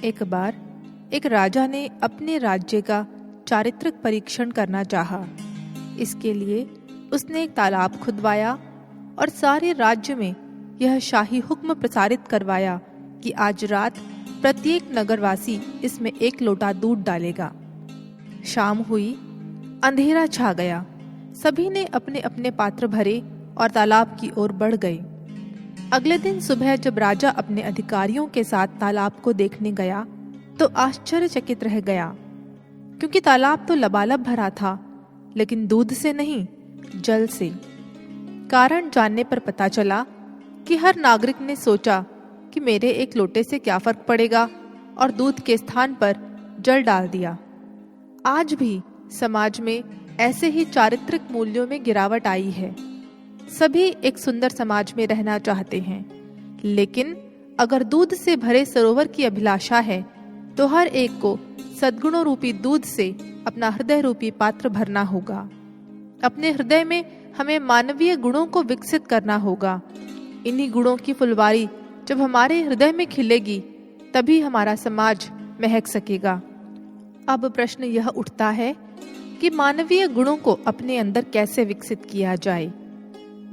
एक बार एक राजा ने अपने राज्य का चारित्रिक परीक्षण करना चाहा। इसके लिए उसने एक तालाब खुदवाया और सारे राज्य में यह शाही हुक्म प्रसारित करवाया कि आज रात प्रत्येक नगरवासी इसमें 1 लोटा दूध डालेगा। शाम हुई, अंधेरा छा गया। सभी ने अपने अपने पात्र भरे और तालाब की ओर बढ़ गए। अगले दिन सुबह जब राजा अपने अधिकारियों के साथ तालाब को देखने गया तो आश्चर्यचकित रह गया, क्योंकि तालाब तो लबालब भरा था, लेकिन दूध से नहीं, जल से। कारण जानने पर पता चला कि हर नागरिक ने सोचा कि मेरे 1 लोटे से क्या फर्क पड़ेगा, और दूध के स्थान पर जल डाल दिया। आज भी समाज में ऐसे ही चारित्रिक मूल्यों में गिरावट आई है। सभी एक सुंदर समाज में रहना चाहते हैं, लेकिन अगर दूध से भरे सरोवर की अभिलाषा है तो हर एक को सद्गुणों रूपी दूध से अपना हृदय रूपी पात्र भरना होगा। अपने हृदय में हमें मानवीय गुणों को विकसित करना होगा। इन्हीं गुणों की फुलवारी जब हमारे हृदय में खिलेगी तभी हमारा समाज महक सकेगा। अब प्रश्न यह उठता है कि मानवीय गुणों को अपने अंदर कैसे विकसित किया जाए।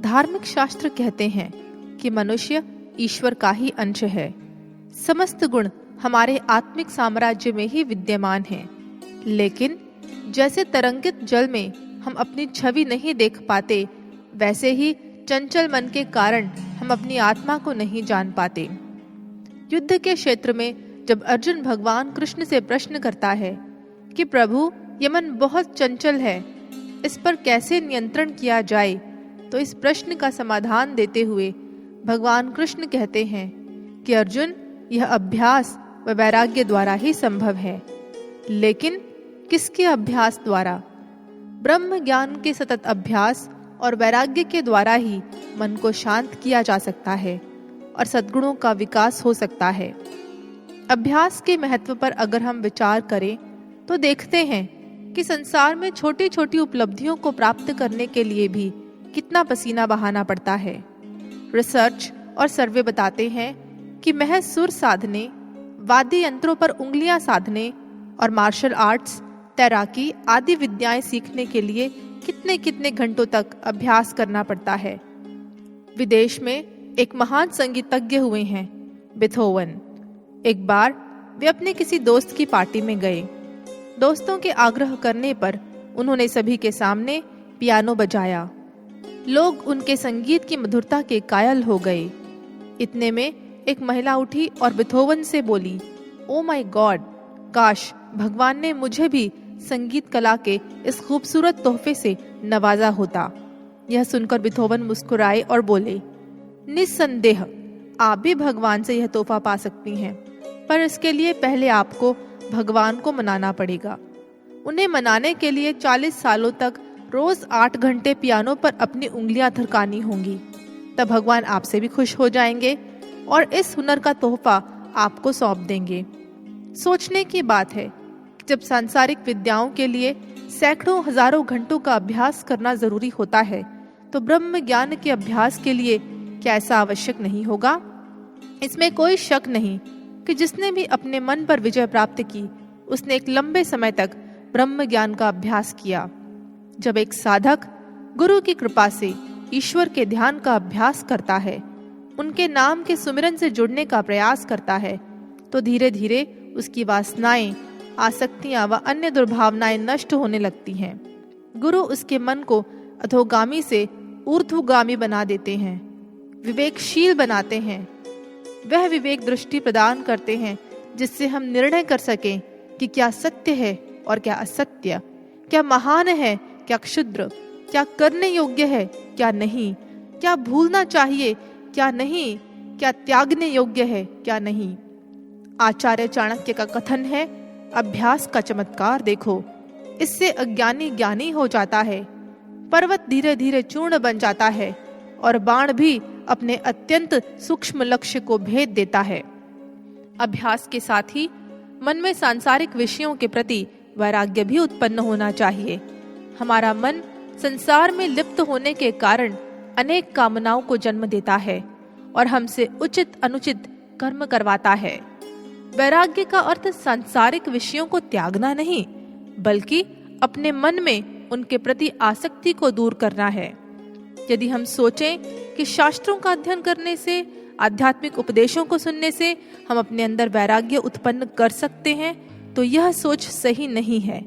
धार्मिक शास्त्र कहते हैं कि मनुष्य ईश्वर का ही अंश है। समस्त गुण हमारे आत्मिक साम्राज्य में ही विद्यमान हैं, लेकिन जैसे तरंगित जल में हम अपनी छवि नहीं देख पाते, वैसे ही चंचल मन के कारण हम अपनी आत्मा को नहीं जान पाते। युद्ध के क्षेत्र में जब अर्जुन भगवान कृष्ण से प्रश्न करता है कि प्रभु, ये मन बहुत चंचल है, इस पर कैसे नियंत्रण किया जाए, तो इस प्रश्न का समाधान देते हुए भगवान कृष्ण कहते हैं कि अर्जुन, यह अभ्यास व वैराग्य द्वारा ही संभव है। लेकिन किसके अभ्यास द्वारा? ब्रह्म ज्ञान के सतत अभ्यास और वैराग्य के द्वारा ही मन को शांत किया जा सकता है और सद्गुणों का विकास हो सकता है। अभ्यास के महत्व पर अगर हम विचार करें तो देखते हैं कि संसार में छोटी छोटी उपलब्धियों को प्राप्त करने के लिए भी कितना पसीना बहाना पड़ता है। रिसर्च और सर्वे बताते हैं कि महज सुर साधने, वाद्य यंत्रों पर उंगलियां साधने और मार्शल आर्ट्स, तैराकी आदि विद्याएं सीखने के लिए कितने कितने घंटों तक अभ्यास करना पड़ता है। विदेश में एक महान संगीतज्ञ हुए हैं, बीथोवन। एक बार वे अपने किसी दोस्त की पार्टी में गए। दोस्तों के आग्रह करने पर उन्होंने सभी के सामने पियानो बजाया। लोग उनके संगीत की मधुरता के कायल हो गए। इतने में एक महिला उठी और बीथोवन से बोली, ओ माय गॉड, काश भगवान ने मुझे भी संगीत कला के इस खूबसूरत तोहफे से नवाजा होता। यह सुनकर बीथोवन मुस्कुराए और बोले, निस्संदेह आप भी भगवान से यह तोहफा पा सकती हैं, पर इसके लिए पहले आपको भगवान को मनाना पड़ेगा। उन्हें मनाने के लिए 40 सालों तक रोज 8 घंटे पियानो पर अपनी उंगलियां थरकानी होंगी। तब भगवान आपसे भी खुश हो जाएंगे और इस हुनर का तोहफा आपको सौंप देंगे। सोचने की बात है कि जब सांसारिक विद्याओं के लिए सैकड़ों हजारों घंटों का अभ्यास करना जरूरी होता है, तो ब्रह्म ज्ञान के अभ्यास के लिए क्या ऐसा आवश्यक नहीं होगा? इसमें कोई शक नहीं कि जिसने भी अपने मन पर विजय प्राप्त की, उसने एक लंबे समय तक ब्रह्म ज्ञान का अभ्यास किया। जब एक साधक गुरु की कृपा से ईश्वर के ध्यान का अभ्यास करता है, उनके नाम के सुमिरन से जुड़ने का प्रयास करता है, तो धीरे धीरे उसकी वासनाएं, आसक्तियां व अन्य दुर्भावनाएं नष्ट होने लगती हैं। गुरु उसके मन को अधोगामी से ऊर्ध्वगामी बना देते हैं, विवेकशील बनाते हैं। वह विवेक दृष्टि प्रदान करते हैं जिससे हम निर्णय कर सकें कि क्या सत्य है और क्या असत्य, क्या महान है क्या क्षुद्र, क्या करने योग्य है क्या नहीं, क्या भूलना चाहिए क्या नहीं, क्या त्यागने योग्य है क्या नहीं। आचार्य चाणक्य का कथन है, अभ्यास का चमत्कार देखो, इससे अज्ञानी ज्ञानी हो जाता है, पर्वत धीरे धीरे चूर्ण बन जाता है और बाण भी अपने अत्यंत सूक्ष्म लक्ष्य को भेद देता है। अभ्यास के साथ ही मन में सांसारिक विषयों के प्रति वैराग्य भी उत्पन्न होना चाहिए। हमारा मन संसार में लिप्त होने के कारण अनेक कामनाओं को जन्म देता है और हमसे उचित अनुचित कर्म करवाता है। वैराग्य का अर्थ सांसारिक विषयों को त्यागना नहीं, बल्कि अपने मन में उनके प्रति आसक्ति को दूर करना है। यदि हम सोचें कि शास्त्रों का अध्ययन करने से, आध्यात्मिक उपदेशों को सुनने से हम अपने अंदर वैराग्य उत्पन्न कर सकते हैं, तो यह सोच सही नहीं है।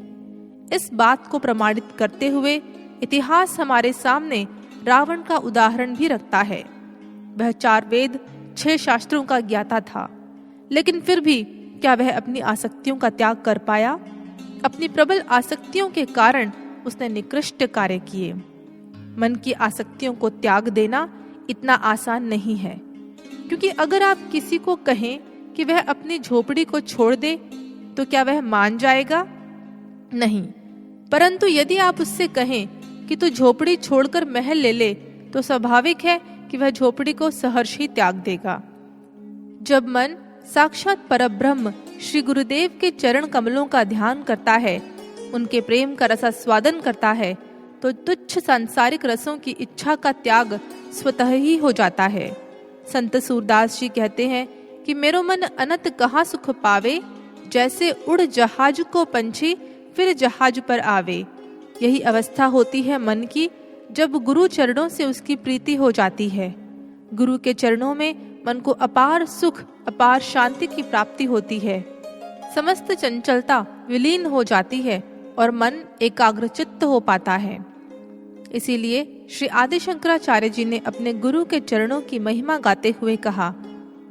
इस बात को प्रमाणित करते हुए इतिहास हमारे सामने रावण का उदाहरण भी रखता है। वह 4 वेद 6 शास्त्रों का ज्ञाता था, लेकिन फिर भी क्या वह अपनी आसक्तियों का त्याग कर पाया? अपनी प्रबल आसक्तियों के कारण उसने निकृष्ट कार्य किए। मन की आसक्तियों को त्याग देना इतना आसान नहीं है, क्योंकि अगर आप किसी को कहें कि वह अपनी झोपड़ी को छोड़ दे, तो क्या वह मान जाएगा? नहीं। परंतु यदि आप उससे कहें कि तू झोपड़ी छोड़कर महल ले ले, तो स्वाभाविक है कि वह झोपड़ी को सहर्ष ही त्याग देगा। जब मन साक्षात परब्रह्म श्री गुरुदेव के चरण कमलों का ध्यान करता है, उनके प्रेम का रसास्वादन करता है, तो तुच्छ सांसारिक रसों की इच्छा का त्याग स्वतः ही हो जाता है। संत सूरदास जी कहते हैं कि मेरो मन अनंत कहाँ सुख पावे, जैसे उड़ जहाज को पंछी फिर जहाज पर आवे। यही अवस्था होती है मन की, जब गुरु चरणों से उसकी प्रीति हो जाती है। गुरु के चरणों में मन को अपार सुख, अपार शांति की प्राप्ति होती है। समस्त चंचलता विलीन हो जाती है और मन एकाग्रचित्त हो पाता है। इसीलिए श्री आदि शंकराचार्य जी ने अपने गुरु के चरणों की महिमा गाते हुए कहा,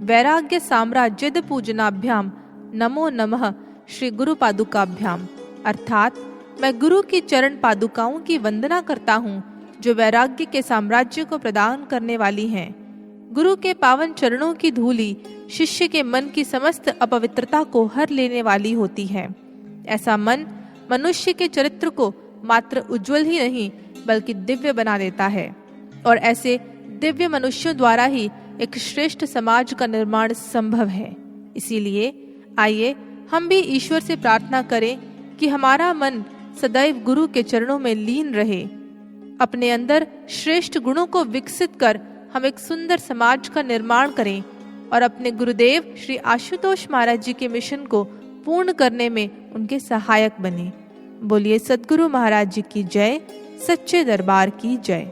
वैराग्य साम्राज्यद पूजनाभ्याम नमो नमः श्री गुरु पादुकाभ्याम। अर्थात मैं गुरु की चरण पादुकाओं की वंदना करता हूँ, जो वैराग्य के साम्राज्य को प्रदान करने वाली हैं। गुरु के पावन चरणों की धूली शिष्य के मन की समस्त अपवित्रता को हर लेने वाली होती है। ऐसा मन मनुष्य के चरित्र को मात्र उज्जवल ही नहीं, बल्कि दिव्य बना देता है, और ऐसे दिव्य मनुष्यों द्वारा ही एक श्रेष्ठ समाज का निर्माण संभव है। इसीलिए आइए हम भी ईश्वर से प्रार्थना करें कि हमारा मन सदैव गुरु के चरणों में लीन रहे। अपने अंदर श्रेष्ठ गुणों को विकसित कर हम एक सुंदर समाज का निर्माण करें और अपने गुरुदेव श्री आशुतोष महाराज जी के मिशन को पूर्ण करने में उनके सहायक बने। बोलिए सद्गुरु महाराज जी की जय, सच्चे दरबार की जय।